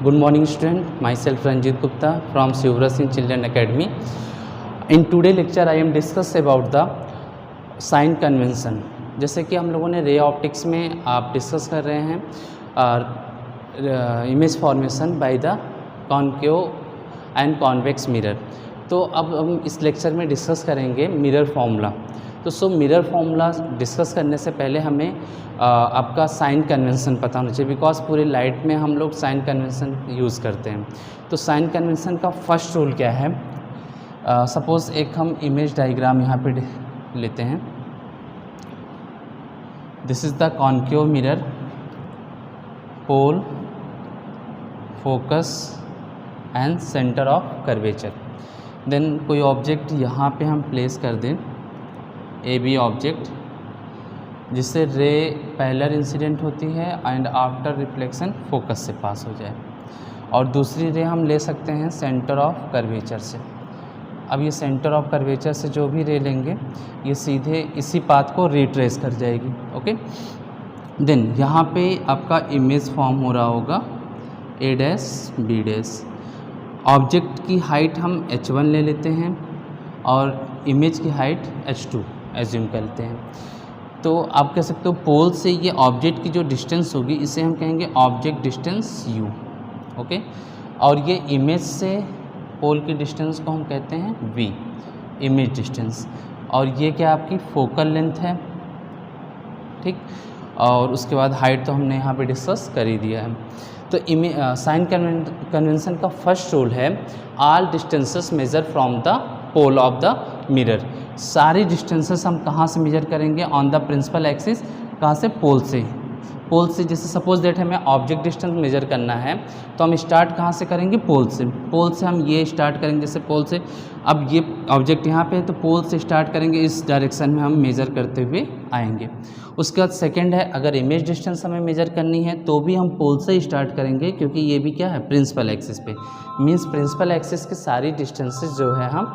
Good morning student, myself Ranjit Gupta from Shivra Singh Children Academy. In today lecture I am discuss about the sign convention. जैसे कि हम लोगों ने ray optics में आप discuss कर रहे हैं image formation by the concave and convex mirror. तो अब हम इस लेक्चर में डिस्कस करेंगे मिरर फॉर्मूला। तो मिरर फॉर्मूला डिस्कस करने से पहले हमें आपका साइन कन्वेंशन पता होना चाहिए, बिकॉज पूरे लाइट में हम लोग साइन कन्वेंशन यूज़ करते हैं। तो साइन कन्वेंशन का फर्स्ट रूल क्या है? सपोज़ एक हम इमेज डायग्राम यहाँ पे लेते हैं। This is the concave mirror, pole, focus and centre of curvature. Then कोई ऑब्जेक्ट यहाँ पे हम प्लेस कर दें, ए बी ऑब्जेक्ट, जिससे रे पैरेलल इंसिडेंट होती है एंड आफ्टर रिफ्लेक्शन फोकस से पास हो जाए, और दूसरी रे हम ले सकते हैं सेंटर ऑफ कर्वेचर से। अब ये सेंटर ऑफ कर्वेचर से जो भी रे लेंगे ये सीधे इसी पाथ को रिट्रेस कर जाएगी। ओके, देन यहाँ पे आपका इमेज फॉर्म हो रहा होगा ए डैश बी डैश। ऑब्जेक्ट की हाइट हम h1 ले लेते हैं और इमेज की हाइट h2 एज्यूम करते हैं। तो आप कह सकते हो पोल से ये ऑब्जेक्ट की जो डिस्टेंस होगी इसे हम कहेंगे ऑब्जेक्ट डिस्टेंस u। ओके, और ये इमेज से पोल की डिस्टेंस को हम कहते हैं v, इमेज डिस्टेंस। और ये क्या आपकी फोकल लेंथ है, ठीक। और उसके बाद हाइट तो हमने यहाँ पे डिस्कस कर ही दिया है। तो साइन कन्वेंशन का फर्स्ट रूल है all distances measure from the pole of the mirror. सारी डिस्टेंसेस हम कहाँ से मेजर करेंगे? On the principal axis. कहाँ से? पोल से। पोल से जैसे सपोज दैट हमें ऑब्जेक्ट डिस्टेंस मेजर करना है तो हम स्टार्ट कहाँ से करेंगे? पोल से। पोल से हम ये स्टार्ट करेंगे, जैसे पोल से अब ये ऑब्जेक्ट यहाँ पे है तो पोल से स्टार्ट करेंगे, इस डायरेक्शन में हम मेजर करते हुए आएंगे। उसके बाद सेकंड है, अगर इमेज डिस्टेंस हमें मेजर करनी है तो भी हम पोल से ही स्टार्ट करेंगे, क्योंकि ये भी क्या है? प्रिंसिपल एक्सिस पे। मीन्स प्रिंसिपल एक्सिस के सारी डिस्टेंसेस जो है हम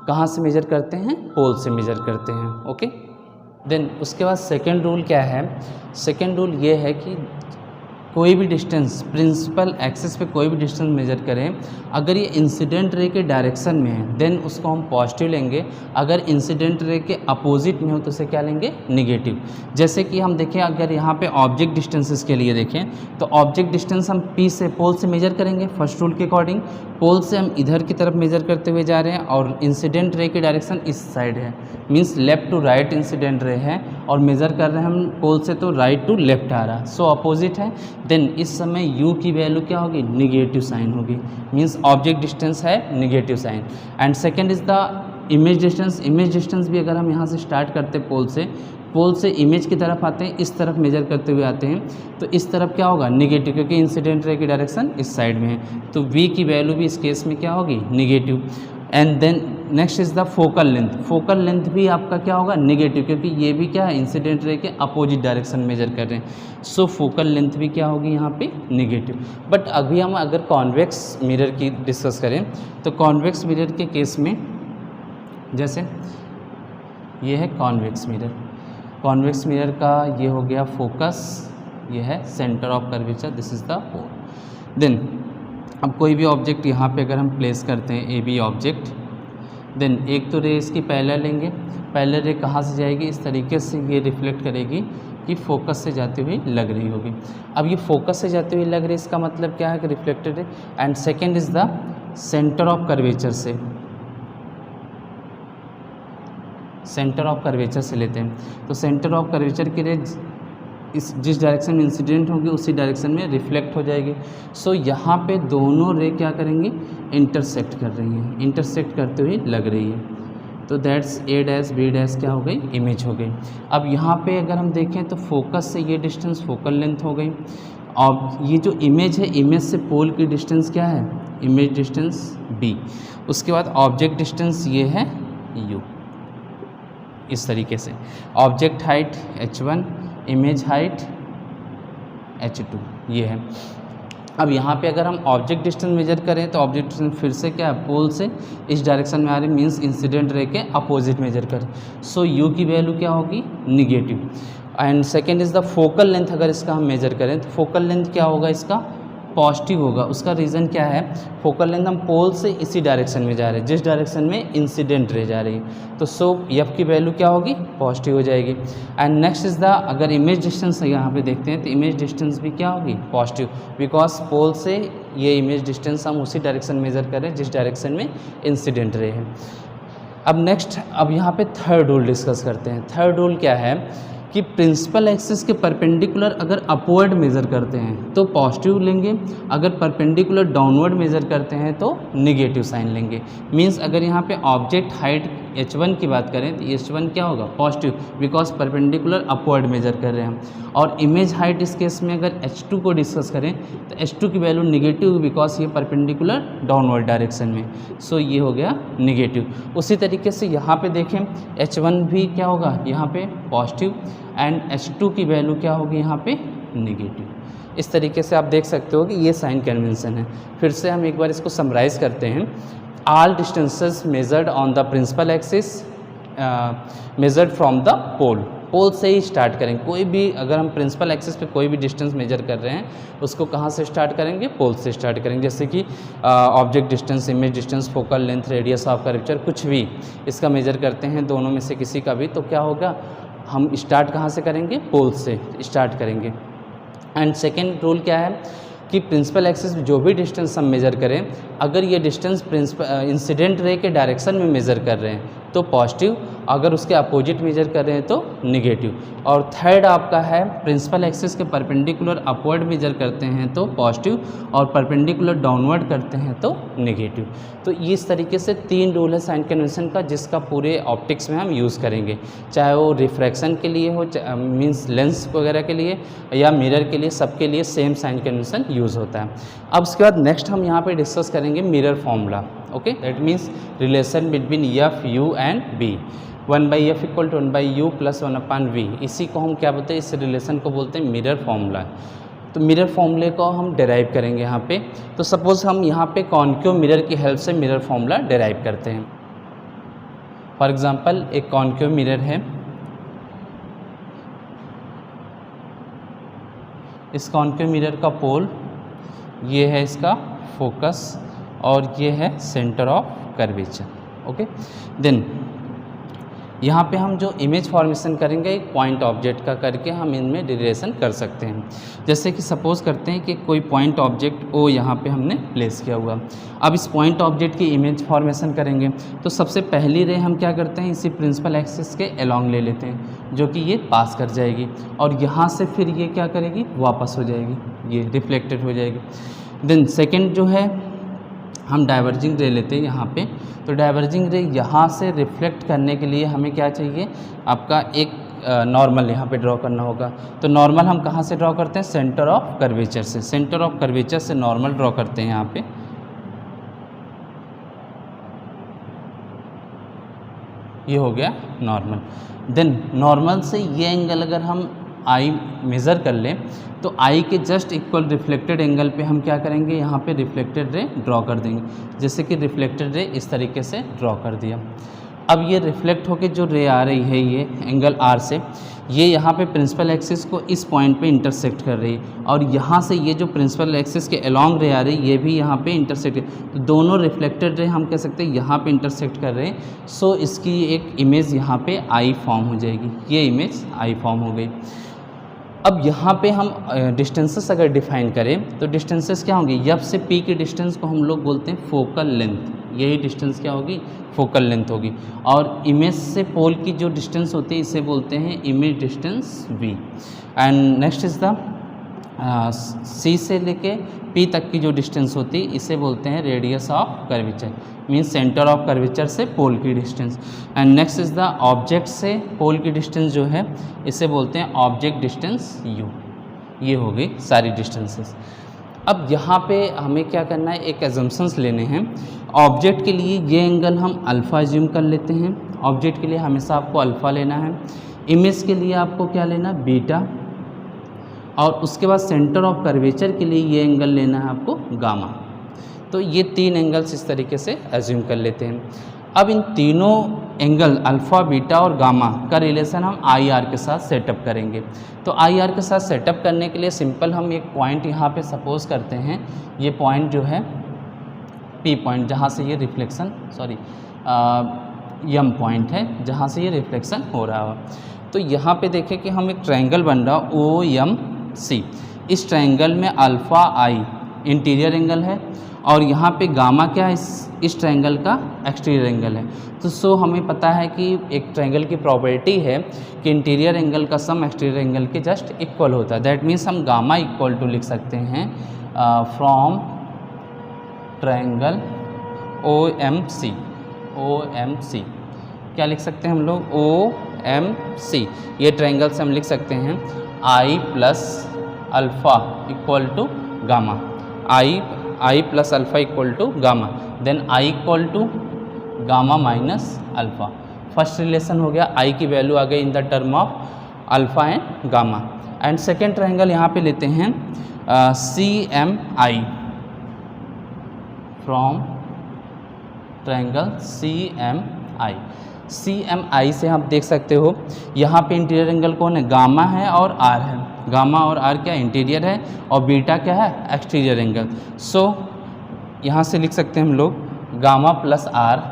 कहाँ से मेजर करते हैं? पोल से मेजर करते हैं। ओके, देन उसके बाद सेकेंड रूल क्या है? सेकेंड रूल ये है कि कोई भी डिस्टेंस प्रिंसिपल एक्सिस पे कोई भी डिस्टेंस मेजर करें, अगर ये इंसिडेंट रे के डायरेक्शन में है देन उसको हम पॉजिटिव लेंगे, अगर इंसिडेंट रे के अपोजिट में हो तो उसे क्या लेंगे? निगेटिव। जैसे कि हम देखें, अगर यहाँ पे ऑब्जेक्ट डिस्टेंसेस के लिए देखें तो ऑब्जेक्ट डिस्टेंस हम पी से पोल से मेजर करेंगे फर्स्ट रूल के अकॉर्डिंग। पोल से हम इधर की तरफ मेजर करते हुए जा रहे हैं और इंसिडेंट रे की डायरेक्शन इस साइड है, means left to right incident ray है, और मेज़र कर रहे हैं हम पोल से तो राइट टू लेफ्ट आ रहा है, सो अपोजिट है। देन इस समय u की वैल्यू क्या होगी? निगेटिव साइन होगी, मीन्स ऑब्जेक्ट डिस्टेंस है negative sign. And second is the image distance. Image distance भी अगर हम यहाँ से स्टार्ट करते हैं पोल से इमेज की तरफ आते हैं, इस तरफ मेजर करते हुए आते हैं तो इस तरफ क्या होगा? निगेटिव, क्योंकि इंसिडेंट रे की डायरेक्शन इस साइड में है, तो v की वैल्यू भी इस केस में क्या होगी? Negative. And then next is the focal length. Focal length भी आपका क्या होगा? निगेटिव, क्योंकि ये भी क्या है? इंसिडेंट रे के अपोजिट डायरेक्शन मेजर कर रहे हैं, सो फोकल लेंथ भी क्या होगी? यहाँ पे निगेटिव। बट अभी हम अगर कॉन्वेक्स मिरर की डिस्कस करें तो कॉन्वेक्स मिरर के केस में जैसे ये है कॉन्वेक्स मिरर। कॉन्वेक्स मिरर का ये हो गया फोकस, ये है centre of curvature, this is the pole. Then अब कोई भी ऑब्जेक्ट यहाँ पे अगर हम प्लेस करते हैं, ए बी ऑब्जेक्ट, देन एक तो रे इसकी पैरेलल लेंगे। पैरेलल रे कहाँ से जाएगी? इस तरीके से ये रिफ्लेक्ट करेगी कि फोकस से जाती हुई लग रही होगी। अब ये फोकस से जाती हुई लग रही, इसका मतलब क्या है? कि रिफ्लेक्टेड है। And second is the centre of curvature से, सेंटर ऑफ कर्वेचर से लेते हैं तो सेंटर ऑफ कर्वेचर की रे इस जिस डायरेक्शन में इंसिडेंट होगी उसी डायरेक्शन में रिफ्लेक्ट हो जाएगी। सो यहाँ पे दोनों रे क्या करेंगी? इंटरसेक्ट कर रही हैं, इंटरसेक्ट करते हुए लग रही है, तो that's A dash B dash क्या हो गई? इमेज हो गई। अब यहाँ पे अगर हम देखें तो फोकस से ये डिस्टेंस फोकल लेंथ हो गई, और ये जो इमेज है, इमेज से पोल की डिस्टेंस क्या है? Image distance b। उसके बाद ऑब्जेक्ट डिस्टेंस ये है u। इस तरीके से object height h1, image height h2, ये है। अब यहाँ पे अगर हम ऑब्जेक्ट डिस्टेंस मेजर करें तो ऑब्जेक्ट डिस्टेंस फिर से क्या है? पोल से इस डायरेक्शन में आ रही, मीन्स इंसिडेंट रे के अपोजिट मेजर करें, सो u की वैल्यू क्या होगी? Negative. And second is the focal length. अगर इसका हम मेजर करें तो फोकल लेंथ क्या होगा इसका? पॉजिटिव होगा। उसका रीज़न क्या है, फोकल लेंथ हम पोल से इसी डायरेक्शन में जा रहे हैं जिस डायरेक्शन में इंसिडेंट रे जा रही है, तो सो एफ की वैल्यू क्या होगी, पॉजिटिव हो जाएगी। एंड नेक्स्ट इज़ द, अगर इमेज डिस्टेंस यहाँ पे देखते हैं तो इमेज डिस्टेंस भी क्या होगी, पॉजिटिव, बिकॉज पोल से ये इमेज डिस्टेंस हम उसी डायरेक्शन मेज़र कर रहे हैं जिस डायरेक्शन में इंसिडेंट रे है। अब नेक्स्ट, अब यहाँ पे थर्ड रूल डिस्कस करते हैं। थर्ड रूल क्या है कि प्रिंसिपल एक्सिस के परपेंडिकुलर अगर अपवर्ड मेज़र करते हैं तो पॉजिटिव लेंगे, अगर परपेंडिकुलर डाउनवर्ड मेज़र करते हैं तो नेगेटिव साइन लेंगे। मींस अगर यहाँ पे ऑब्जेक्ट हाइट h1 की बात करें तो h1 क्या होगा, positive, because perpendicular upward measure कर रहे हैं। और इमेज हाइट इस केस में अगर h2 को डिस्कस करें तो h2 की वैल्यू नेगेटिव, बिकॉज ये परपेंडिकुलर डाउनवर्ड डायरेक्शन में, सो ये हो गया नेगेटिव। उसी तरीके से यहाँ पे देखें h1 भी क्या होगा, यहाँ पे पॉजिटिव, एंड h2 की वैल्यू क्या होगी यहाँ पे, नेगेटिव। इस तरीके से आप देख सकते हो कि ये साइन कन्वेंशन है। फिर से हम एक बार इसको समराइज़ करते हैं। All distances measured on the principal axis measured from the pole, pole से ही स्टार्ट करेंगे। कोई भी, अगर हम प्रिंसिपल एक्सिस पे कोई भी डिस्टेंस मेजर कर रहे हैं उसको कहाँ से स्टार्ट करेंगे, पोल से स्टार्ट करेंगे। जैसे कि object distance, image distance, focal length, radius of curvature, कुछ भी इसका मेजर करते हैं, दोनों में से किसी का भी, तो क्या होगा, हम स्टार्ट कहाँ से करेंगे, पोल से स्टार्ट करेंगे। एंड सेकेंड रूल क्या है कि प्रिंसिपल एक्सिस जो भी डिस्टेंस हम मेज़र करें, अगर ये डिस्टेंस प्रिंसिपल इंसिडेंट रे के डायरेक्शन में मेज़र कर रहे हैं तो पॉजिटिव, अगर उसके अपोजिट मेजर कर रहे हैं तो नेगेटिव। और थर्ड आपका है प्रिंसिपल एक्सिस के परपेंडिकुलर अपवर्ड मेजर करते हैं तो पॉजिटिव, और परपेंडिकुलर डाउनवर्ड करते हैं तो नेगेटिव। तो इस तरीके से तीन रूल है साइन कन्वेंशन का, जिसका पूरे ऑप्टिक्स में हम यूज़ करेंगे, चाहे वो रिफ्रैक्शन के लिए हो, मींस लेंस वगैरह के लिए, या मिरर के लिए, सबके लिए सेम साइन कन्वेंशन यूज़ होता है। अब उसके बाद नेक्स्ट हम यहाँ पे डिस्कस करेंगे mirror formula. Okay, that means relation between F, U and B. 1/f equal to 1/u plus 1/v, इसी को हम क्या बोलते हैं, इस रिलेशन को बोलते हैं मिरर फॉर्मूला। तो मिरर फॉर्मूले को हम डेराइव करेंगे यहाँ पे। तो सपोज़ हम यहाँ पे कॉन्केव मिरर की हेल्प से मिरर फॉर्मूला डेराइव करते हैं। फॉर एग्जांपल एक कॉन्केव मिरर है, इस कॉन्केव मिरर का पोल ये है, इसका फोकस, और ये है centre of curvature. Okay, then यहाँ पे हम जो इमेज फॉर्मेशन करेंगे एक पॉइंट ऑब्जेक्ट का करके हम इनमें रिलेशन कर सकते हैं। जैसे कि सपोज़ करते हैं कि कोई पॉइंट ऑब्जेक्ट ओ यहाँ पे हमने प्लेस किया हुआ, अब इस पॉइंट ऑब्जेक्ट की इमेज फॉर्मेशन करेंगे तो सबसे पहली रे हम क्या करते हैं, इसी प्रिंसिपल एक्सिस के अलोंग ले लेते हैं, जो कि ये पास कर जाएगी, और यहाँ से फिर ये क्या करेगी, वापस हो जाएगी, ये रिफ्लेक्टेड हो जाएगी। देन सेकेंड जो है हम डाइवर्जिंग रे लेते हैं यहाँ पे। तो डाइवर्जिंग रे यहाँ से रिफ्लेक्ट करने के लिए हमें क्या चाहिए, आपका एक नॉर्मल यहाँ पे ड्रॉ करना होगा। तो नॉर्मल हम कहाँ से ड्रॉ करते हैं, सेंटर ऑफ कर्वेचर से, सेंटर ऑफ कर्वेचर से नॉर्मल ड्रॉ करते हैं यहाँ पे। ये हो गया नॉर्मल। देन नॉर्मल से ये एंगल अगर हम आई मेज़र कर लें तो आई के जस्ट इक्वल रिफ्लेक्टेड एंगल पे हम क्या करेंगे, यहाँ पे रिफ्लेक्टेड रे ड्रॉ कर देंगे। जैसे कि रिफ्लेक्टेड रे इस तरीके से ड्रॉ कर दिया। अब ये रिफ्लेक्ट होके जो रे आ रही है ये एंगल आर से, ये यहाँ पे प्रिंसिपल एक्सिस को इस पॉइंट पे इंटरसेक्ट कर रही है, और यहाँ से ये जो प्रिंसिपल एक्सिस के अलोंग रे आ रही है ये भी यहाँ पे इंटरसेक्ट, तो दोनों रिफ्लेक्टेड रे हम कह सकते हैं यहाँ पे इंटरसेक्ट कर रहे हैं। सो इसकी एक इमेज यहाँ पे आई फॉर्म हो जाएगी, ये इमेज आई फॉर्म हो गई। अब यहाँ पे हम डिस्टेंसेस अगर डिफाइन करें तो डिस्टेंसेस क्या होंगी, एफ से पी की डिस्टेंस को हम लोग बोलते हैं फोकल लेंथ, यही डिस्टेंस क्या होगी, फोकल लेंथ होगी। और इमेज से पोल की जो डिस्टेंस होती है इसे बोलते हैं image distance V. And next is the C से लेके पी तक की जो डिस्टेंस होती है इसे बोलते हैं radius of curvature, means centre of curvature से पोल की distance. And next is the object से पोल की डिस्टेंस जो है इसे बोलते हैं ऑब्जेक्ट डिस्टेंस यू। ये हो गई सारी डिस्टेंसेस। अब यहाँ पे हमें क्या करना है, एक एजम्पशंस लेने हैं। ऑब्जेक्ट के लिए ये एंगल हम अल्फ़ा एज्यूम कर लेते हैं, ऑब्जेक्ट के लिए हमेशा आपको अल्फ़ा लेना है। इमेज के लिए आपको क्या लेना, बीटा, और उसके बाद सेंटर ऑफ कर्वेचर के लिए ये एंगल लेना है आपको गामा। तो ये तीन एंगल्स इस तरीके से एज्यूम कर लेते हैं। अब इन तीनों एंगल अल्फ़ा, बीटा और गामा का रिलेशन हम आई आर के साथ सेटअप करेंगे। तो आई आर के साथ सेटअप करने के लिए सिंपल हम एक पॉइंट यहाँ पे सपोज करते हैं, ये पॉइंट जो है पी पॉइंट, जहाँ से ये रिफ्लेक्शन यम पॉइंट है, जहाँ से ये रिफ्लेक्शन हो रहा है। तो यहाँ पे देखें कि हम एक ट्रायंगल बन रहा ओ एम सी, इस ट्रायंगल में अल्फ़ा आई इंटीरियर एंगल है और यहाँ पे गामा क्या है, इस ट्रायंगल का एक्सटीरियर एंगल है। तो सो हमें पता है कि एक ट्रायंगल की प्रॉपर्टी है कि इंटीरियर एंगल का सम एक्सटीरियर एंगल के जस्ट इक्वल होता है। दैट मीन्स हम गामा इक्वल टू लिख सकते हैं from triangle O M C, क्या लिख सकते हैं हम लोग, ओ एम सी, ये ट्रायंगल से हम लिख सकते हैं I plus alpha equal to gamma, I plus alpha equal to gamma, then I equal to gamma minus alpha. First relation हो गया, आई की वैल्यू आ गई in the term of alpha and gamma. And second triangle यहाँ पे लेते हैं C M I, from triangle C M I. C M I से आप देख सकते हो यहाँ पे इंटीरियर एंगल कौन है, गामा है और आर है। गामा और आर क्या इंटीरियर है और बीटा क्या है एक्सटीरियर एंगल। सो यहाँ से लिख सकते हैं हम लोग gamma plus R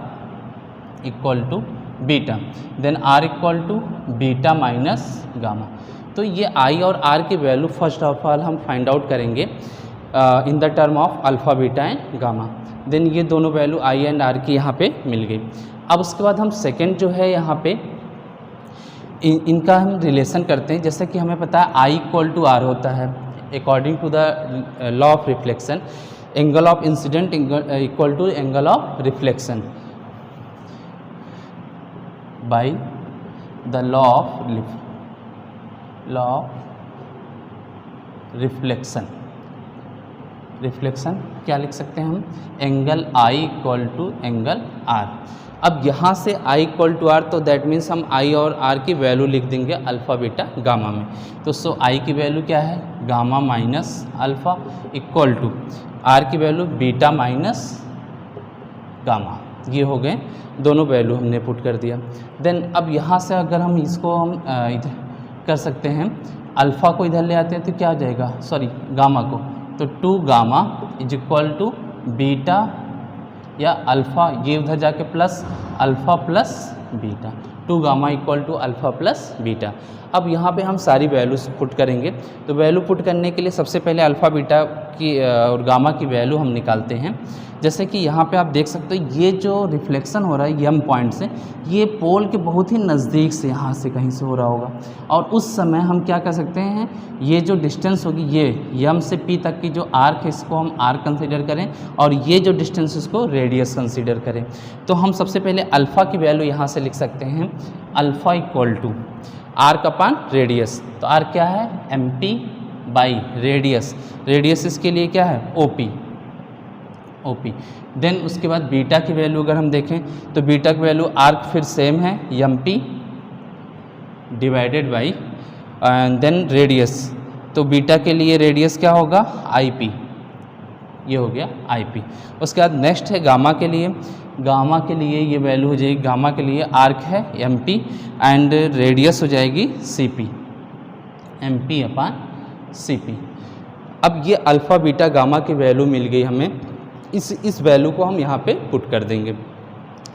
equal to beta, then R equal to beta minus gamma. तो ये आई और आर की वैल्यू फर्स्ट ऑफ ऑल हम फाइंड आउट करेंगे in the term of alpha, beta and gamma. Then ये दोनों वैल्यू आई एंड आर की यहाँ पे मिल गई। अब उसके बाद हम सेकंड जो है यहाँ पे इनका हम रिलेशन करते हैं। जैसे कि हमें पता है आई इक्वल टू आर होता है according to the law of reflection, angle of incident equal to angle of reflection by the law of reflection क्या लिख सकते हैं हम, angle I equal to angle R. अब यहाँ से i इक्वल टू आर, तो दैट मीन्स हम i और r की वैल्यू लिख देंगे अल्फ़ा, बीटा, गामा में। तो सो i की वैल्यू क्या है, gamma minus alpha equal to r की वैल्यू बीटा माइनस गामा। ये हो गए दोनों वैल्यू हमने पुट कर दिया। देन अब यहाँ से अगर हम इसको हम इधर कर सकते हैं, अल्फ़ा को इधर ले आते हैं तो क्या हो जाएगा, सॉरी गामा को, तो 2 gamma is equal to beta या अल्फ़ा, ये उधर जाके plus alpha plus beta, 2 gamma equal to alpha plus beta. अब यहाँ पे हम सारी वैल्यूज पुट करेंगे। तो वैल्यू पुट करने के लिए सबसे पहले अल्फ़ा, बीटा की और गामा की वैल्यू हम निकालते हैं। जैसे कि यहाँ पे आप देख सकते हो ये जो रिफ्लेक्शन हो रहा है यम पॉइंट से, ये पोल के बहुत ही नज़दीक से यहाँ से कहीं से हो रहा होगा। और उस समय हम क्या कर सकते हैं, ये जो डिस्टेंस होगी ये यम से पी तक की जो आर्क है इसको हम आर कंसिडर करें और ये जो डिस्टेंस इसको रेडियस कंसिडर करें। तो हम सबसे पहले अल्फ़ा की वैल्यू यहाँ से लिख सकते हैं, alpha equal to arc upon radius. तो आर क्या है, M P by radius, radius इसके लिए क्या है, ओ पी। देन उसके बाद बीटा की वैल्यू अगर हम देखें तो बीटा की वैल्यू आर्क फिर सेम है M P divided by then radius. तो बीटा के लिए रेडियस क्या होगा, आई पी, ये हो गया आई पी। उसके बाद नेक्स्ट है गामा के लिए, गामा के लिए ये वैल्यू हो जाएगी, गामा के लिए आर्क है एम पी एंड रेडियस हो जाएगी C P, M P upon C P. अब ये अल्फ़ा, बीटा, गामा की वैल्यू मिल गई हमें, इस वैल्यू को हम यहाँ पे पुट कर देंगे।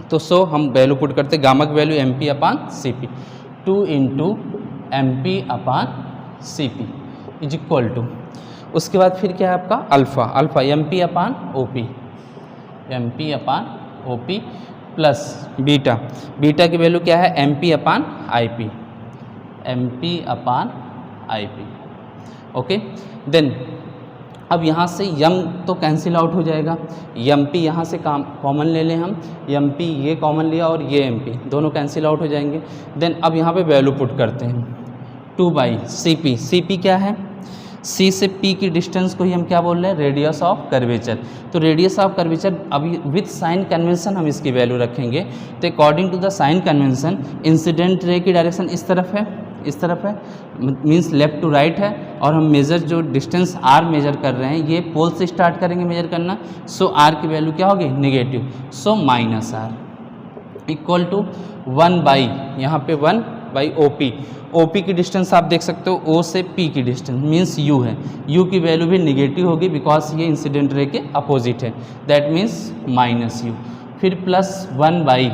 तो सो हम वैल्यू पुट करते, गामा की value M P upon C P, 2 into M P upon C P is equal to, उसके बाद फिर क्या है आपका alpha, alpha M P upon O P, M P upon O P plus beta, beta की value क्या है M P upon I P, M P upon I P. Okay, then अब यहाँ से यम तो कैंसिल आउट हो जाएगा, एम पी यहाँ से कॉमन ले लें हम, एम पी ये कॉमन लिया और ये एम पी दोनों कैंसिल आउट हो जाएंगे। देन अब यहाँ पे वैल्यू पुट करते हैं, 2 by C P, C P क्या है, सी से पी की डिस्टेंस को ही हम क्या बोल रहे हैं, रेडियस ऑफ कर्वेचर। तो रेडियस ऑफ कर्वेचर अभी विथ साइन कन्वेंशन हम इसकी वैल्यू रखेंगे। तो according to the sign convention incident ray की डायरेक्शन इस तरफ है, इस तरफ है, मीन्स लेफ्ट टू राइट है, और हम मेज़र जो डिस्टेंस आर मेजर कर रहे हैं ये पोल से स्टार्ट करेंगे मेजर करना। सो आर की वैल्यू क्या होगी, negative, so minus R, equal to 1 by, यहाँ पे 1 बाई OP। OP की डिस्टेंस आप देख सकते हो O से P की डिस्टेंस मीन्स U है, U की वैल्यू भी निगेटिव होगी बिकॉज ये इंसिडेंट रे के अपोजिट है, दैट मीन्स माइनस U। फिर प्लस 1 बाई,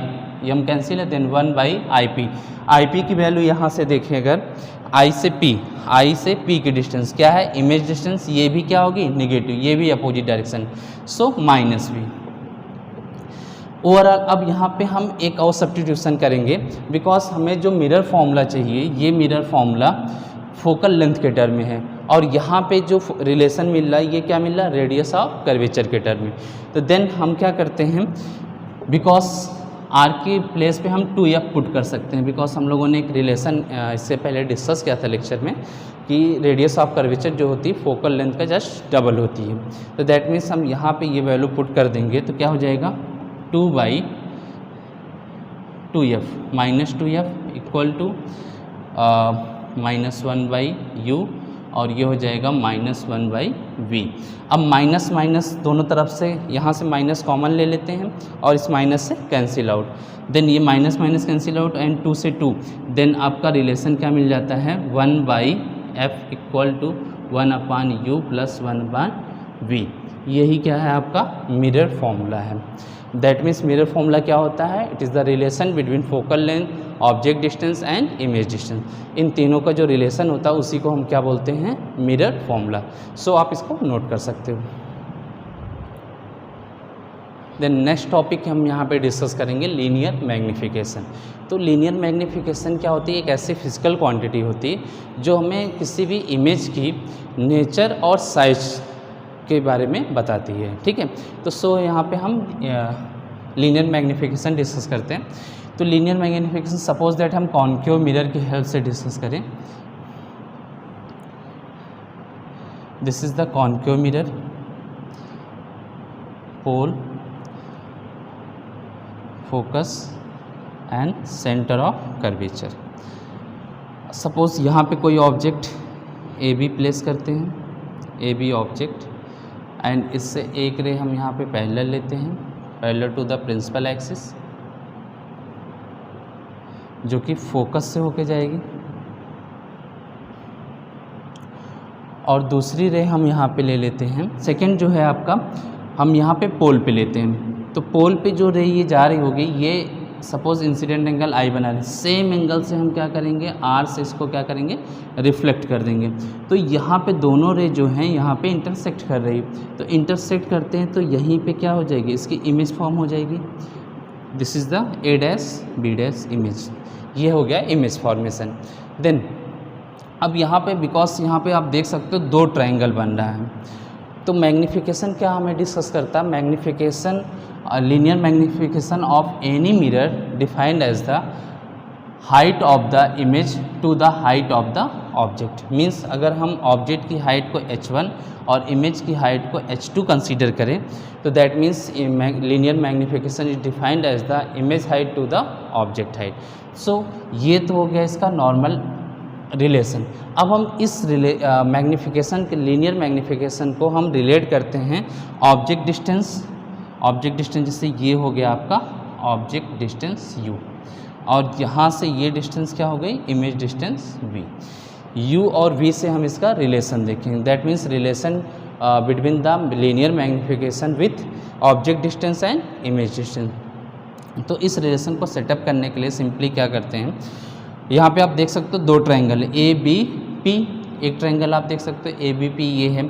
ये हम कैंसिल है, देन 1 बाई IP। IP की वैल्यू यहाँ से देखें अगर I से P की डिस्टेंस क्या है, इमेज डिस्टेंस, ये भी क्या होगी निगेटिव, ये भी opposite direction, so minus V। Overall अब यहाँ पे हम एक और सब्स्टिट्यूशन करेंगे बिकॉज हमें जो मिरर फॉर्मूला चाहिए, ये मिरर फॉर्मूला फोकल लेंथ के टर्म में है और यहाँ पे जो रिलेशन मिल रहा है ये क्या मिल रहा है, रेडियस ऑफ कर्वेचर के टर्म में। तो देन हम क्या करते हैं, बिकॉज R की प्लेस पे हम 2F पुट कर सकते हैं बिकॉज हम लोगों ने एक रिलेशन इससे पहले डिस्कस किया था लेक्चर में कि रेडियस ऑफ कर्वेचर जो होती है फोकल लेंथ का जस्ट डबल होती है। तो दैट मीन्स हम यहाँ पे ये वैल्यू पुट कर देंगे तो क्या हो जाएगा 2 by 2F minus 2F equal to minus 1 by U और ये हो जाएगा माइनस 1 बाई V। अब माइनस माइनस दोनों तरफ से यहाँ से माइनस कॉमन ले लेते हैं और इस माइनस से कैंसिल आउट, देन ये minus minus cancel out and 2 से 2, देन आपका रिलेशन क्या मिल जाता है 1 by F equal to 1 upon U plus 1 upon V। यही क्या है आपका मिरर फॉर्मूला है। दैट मीन्स मिरर फॉर्मूला क्या होता है, it is the relation between focal length, object distance and image distance. इन तीनों का जो रिलेशन होता है उसी को हम क्या बोलते हैं, मिरर फॉर्मूला। सो आप इसको नोट कर सकते हो। देन नेक्स्ट टॉपिक हम यहाँ पे डिस्कस करेंगे लीनियर मैग्नीफिकेशन। तो लीनियर मैग्नीफिकेशन क्या होती है, एक ऐसी फिजिकल क्वांटिटी होती है जो हमें किसी भी इमेज की नेचर और साइज के बारे में बताती है, ठीक है। तो सो यहाँ पे हम लीनियर मैग्नीफिकेशन डिस्कस करते हैं। तो लीनियर मैग्नीफिकेशन सपोज दैट हम कॉन्केव मिरर की हेल्प से डिस्कस करें। This is the concave mirror, pole, focus and centre of curvature. Suppose यहाँ पे कोई ऑब्जेक्ट AB प्लेस करते हैं, AB ऑब्जेक्ट, एंड इससे एक रे हम यहाँ पे पैरेलल लेते हैं, parallel to the principal axis, जो कि फोकस से होके जाएगी, और दूसरी रे हम यहाँ पे ले लेते हैं, सेकंड जो है आपका हम यहाँ पे पोल पे लेते हैं। तो पोल पे जो रे ये जा रही होगी, ये सपोज इंसिडेंट एंगल I बना रहे, सेम एंगल से हम क्या करेंगे, R से इसको क्या करेंगे, रिफ्लेक्ट कर देंगे। तो यहाँ पे दोनों रे जो हैं यहाँ पे इंटरसेक्ट कर रही, तो इंटरसेक्ट करते हैं तो यहीं पे क्या हो जाएगी, इसकी इमेज फॉर्म हो जाएगी। This is the A dash B dash image, ये हो गया इमेज फॉर्मेशन। देन अब यहाँ पे बिकॉज यहाँ पे आप देख सकते हो 2 ट्रायंगल बन रहा है, तो मैग्नीफिकेशन क्या हमें डिस्कस करता है, magnification linear magnification of any mirror defined as the height of the image to the height of the object. Means अगर हम ऑब्जेक्ट की हाइट को h1 और इमेज की हाइट को h2 कंसीडर करें तो that means linear magnification is defined as the image height to the object height. So ये तो हो गया इसका नॉर्मल रिलेशन। अब हम इस मैग्नीफिकेशन के लीनियर मैग्नीफिकेशन को हम रिलेट करते हैं ऑब्जेक्ट डिस्टेंस, जैसे ये हो गया आपका ऑब्जेक्ट डिस्टेंस U, और यहाँ से ये डिस्टेंस क्या हो गई, इमेज डिस्टेंस V। U और V से हम इसका रिलेशन देखेंगे, that means relation between the linear magnification with object distance and image distance. तो इस रिलेशन को सेटअप करने के लिए सिंपली क्या करते हैं, यहाँ पे आप देख सकते हो 2 ट्रायंगल ABP, एक ट्रायंगल आप देख सकते हो ABP ये है,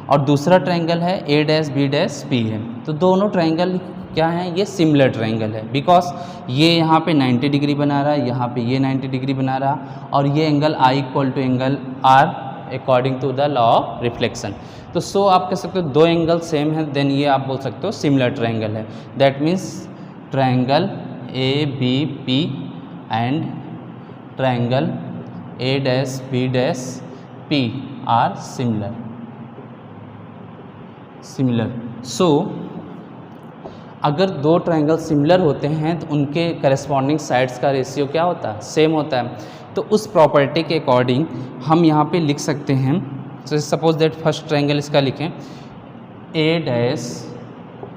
और दूसरा ट्रायंगल है A dash B dash P है। तो दोनों ट्रायंगल क्या हैं, ये सिमिलर ट्रायंगल है बिकॉज ये यहाँ पे 90 डिग्री बना रहा है, यहाँ पे ये 90 डिग्री बना रहा, और ये angle I equal to angle R according to the law of reflection. तो सो आप कह सकते हो 2 एंगल सेम है, देन ये आप बोल सकते हो सिमिलर ट्रायंगल है। That means triangle ABP and triangle A dash B dash P are similar. So अगर 2 ट्रायंगल सिमिलर होते हैं तो उनके करस्पॉन्डिंग साइड्स का रेशियो क्या होता है, सेम होता है। तो उस प्रॉपर्टी के अकॉर्डिंग हम यहाँ पे लिख सकते हैं, तो सपोज दैट फर्स्ट ट्रायंगल इसका लिखें A dash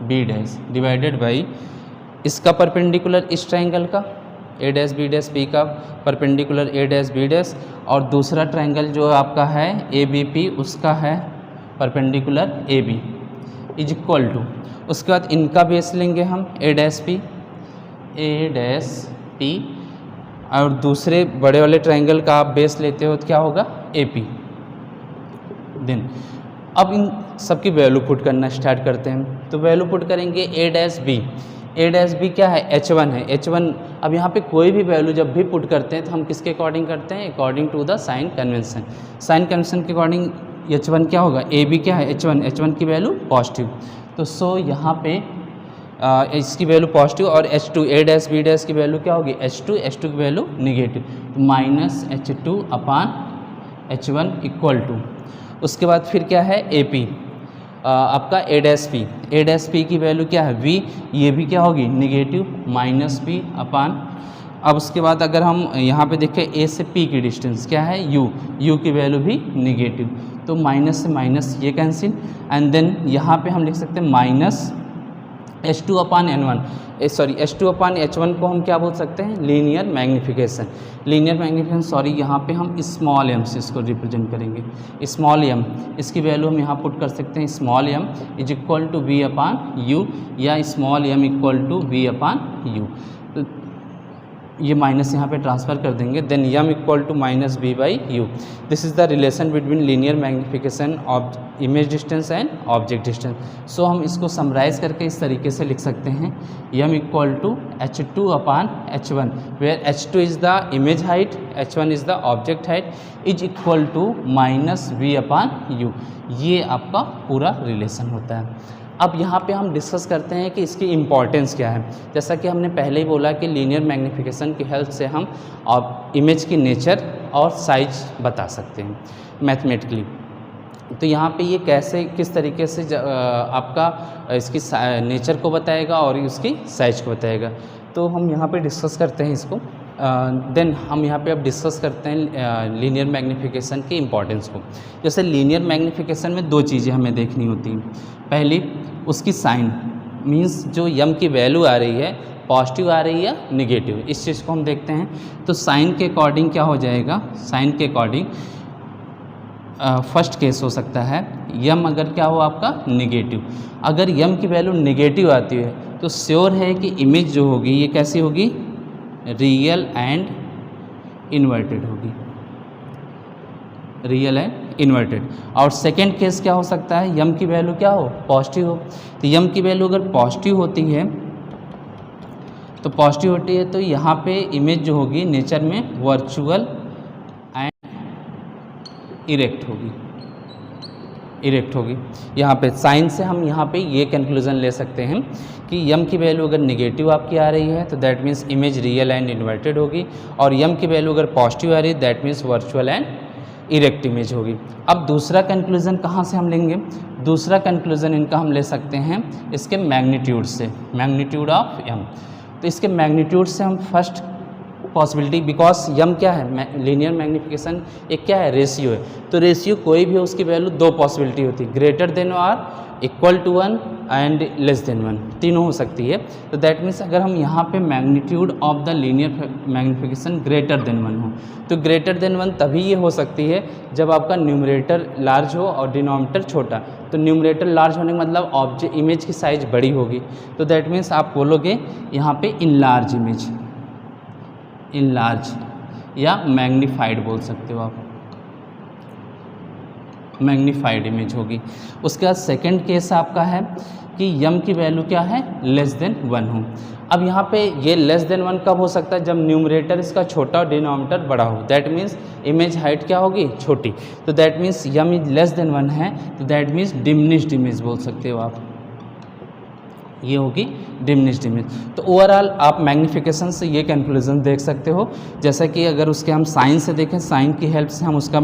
B dash divided by इसका परपेंडिकुलर इस ट्रायंगल का A dash B dash P का perpendicular A dash B dash, और दूसरा ट्रायंगल जो आपका है ए बी पी उसका है perpendicular A B is equal to, उसके बाद इनका बेस लेंगे हम ए डैश पी और दूसरे बड़े वाले ट्रायंगल का आप बेस लेते हो तो क्या होगा ए पी। देन अब इन सब की वैल्यू पुट करना स्टार्ट करते हैं। तो वैल्यू पुट करेंगे ए डैश बी क्या है H1 है, H1। अब यहाँ पे कोई भी वैल्यू जब भी पुट करते हैं तो हम किसके अकॉर्डिंग करते हैं, according to the sign convention. Sign convention के अकॉर्डिंग H1 क्या होगा, ए बी क्या है H1 की वैल्यू पॉजिटिव, तो सो यहाँ पे इसकी वैल्यू पॉजिटिव, और H2 A dash B dash की वैल्यू क्या होगी H2 की वैल्यू निगेटिव, तो minus H2 upon H1 equal to, उसके बाद फिर क्या है AP आपका ए डैश पी की वैल्यू क्या है V, ये भी क्या होगी निगेटिव माइनस P अपान, अब उसके बाद अगर हम यहाँ पे देखें A से P की डिस्टेंस क्या है U की वैल्यू भी निगेटिव, तो माइनस से माइनस ये कैंसिल, एंड देन यहाँ पे हम लिख सकते हैं माइनस H2 अपान H2 अपान H1 को हम क्या बोल सकते हैं, लीनियर मैग्नीफिकेशन, सॉरी यहाँ पे हम स्मॉल m से इसको रिप्रेजेंट करेंगे। स्मॉल m इसकी वैल्यू हम यहाँ पुट कर सकते हैं, small m is equal to v upon u, या small m equal to v upon u, तो ये माइनस यहाँ पे ट्रांसफ़र कर देंगे। Then m equal to minus b by u. This is the relation between linear magnification of image distance and object distance. So हम इसको summarise करके इस तरीके से लिख सकते हैं, m equal to H2 upon H1 where H2 is the image height, H1 is the object height, is equal to minus v upon U. ये आपका पूरा रिलेशन होता है। अब यहाँ पे हम डिस्कस करते हैं कि इसकी इम्पॉर्टेंस क्या है। जैसा कि हमने पहले ही बोला कि लीनियर मैग्नीफिकेशन की हेल्प से हम इमेज की नेचर और साइज बता सकते हैं मैथमेटिकली। तो यहाँ पे ये कैसे किस तरीके से आपका इसकी नेचर को बताएगा और इसकी साइज को बताएगा, तो हम यहाँ पे डिस्कस करते हैं इसको। देन हम यहाँ पे अब डिस्कस करते हैं लीनियर मैग्नीफिकेशन की इम्पॉर्टेंस को। जैसे लीनियर मैग्नीफिकेशन में दो चीज़ें हमें देखनी होती हैं। पहली उसकी साइन, मींस जो यम की वैल्यू आ रही है पॉजिटिव आ रही है या निगेटिव, इस चीज़ को हम देखते हैं। तो साइन के अकॉर्डिंग क्या हो जाएगा, साइन के अकॉर्डिंग फर्स्ट केस हो सकता है यम अगर क्या हो आपका निगेटिव। अगर यम की वैल्यू निगेटिव आती है तो श्योर है कि इमेज जो होगी ये कैसी होगी, रियल एंड इन्वर्टेड होगी, रियल एंड इन्वर्टेड। और सेकेंड केस क्या हो सकता है, यम की वैल्यू क्या हो पॉजिटिव हो। तो यम की वैल्यू अगर पॉजिटिव होती है तो यहाँ पे इमेज जो होगी नेचर में वर्चुअल एंड इरेक्ट होगी। यहाँ पे साइन से हम यहाँ पे ये कंक्लूजन ले सकते हैं कि यम की वैल्यू अगर नेगेटिव आपकी आ रही है तो that means image real and inverted होगी, और यम की वैल्यू अगर पॉजिटिव आ रही है that means virtual and erect image होगी। अब दूसरा कंक्लूजन कहाँ से हम लेंगे, दूसरा कंक्लूजन इनका हम ले सकते हैं इसके मैग्नीट्यूड से, मैग्नीट्यूड ऑफ यम। तो इसके मैग्नीट्यूड से हम फर्स्ट पॉसिबिलिटी, बिकॉज यम क्या है लीनियर मैग्नीफिकेशन एक क्या है रेशियो है, तो रेशियो कोई भी हो उसकी वैल्यू दो पॉसिबिलिटी होती है, ग्रेटर देन और equal to 1 and less than 1, तीनों हो सकती है। तो दैट मीन्स अगर हम यहाँ पे magnitude of the linear magnification greater than 1 हो, तो ग्रेटर देन 1 तभी ये हो सकती है जब आपका न्यूमरेटर लार्ज हो और डिनोमिनेटर छोटा। तो न्यूमरेटर लार्ज होने का मतलब ऑब्जेक्ट इमेज की साइज बड़ी होगी, तो दैट मीन्स आप बोलोगे यहाँ पे इनलार्ज इमेज, इनलार्ज या मैग्नीफाइड बोल सकते हो आप, मैग्नीफाइड इमेज होगी। उसके बाद सेकंड केस आपका है कि यम की वैल्यू क्या है लेस देन 1 हो। अब यहाँ पे ये लेस देन 1 कब हो सकता है, जब न्यूमरेटर इसका छोटा और डिनोमिनेटर बड़ा हो, दैट मीन्स इमेज हाइट क्या होगी छोटी, तो that means M is less than 1 है, तो दैट मीन्स डिमिनिश्ड इमेज बोल सकते हो आप, ये होगी डिमिनिश्ड इमेज। तो ओवरऑल आप मैग्नीफिकेशन से ये कंक्लूजन देख सकते हो। जैसा कि अगर उसके हम साइन से देखें, साइन की हेल्प से हम उसका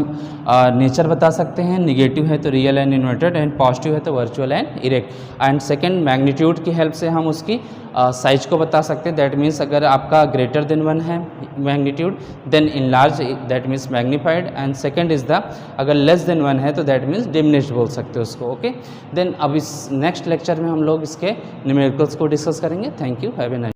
नेचर बता सकते हैं, निगेटिव है तो real and inverted, and positive है तो virtual and erect. And second magnitude की हेल्प से हम उसकी साइज को बता सकते हैं, दैट मीन्स अगर आपका ग्रेटर देन 1 है magnitude then enlarge, that means magnified, and second is the अगर लेस देन 1 है तो दैट मीन्स डिमिनिश्ड बोल सकते हो उसको। ओके, देन अब इस नेक्स्ट लेक्चर में हम लोग इसके न्यूमेरिकल्स को डिस्कस करेंगे। Thank you, have a nice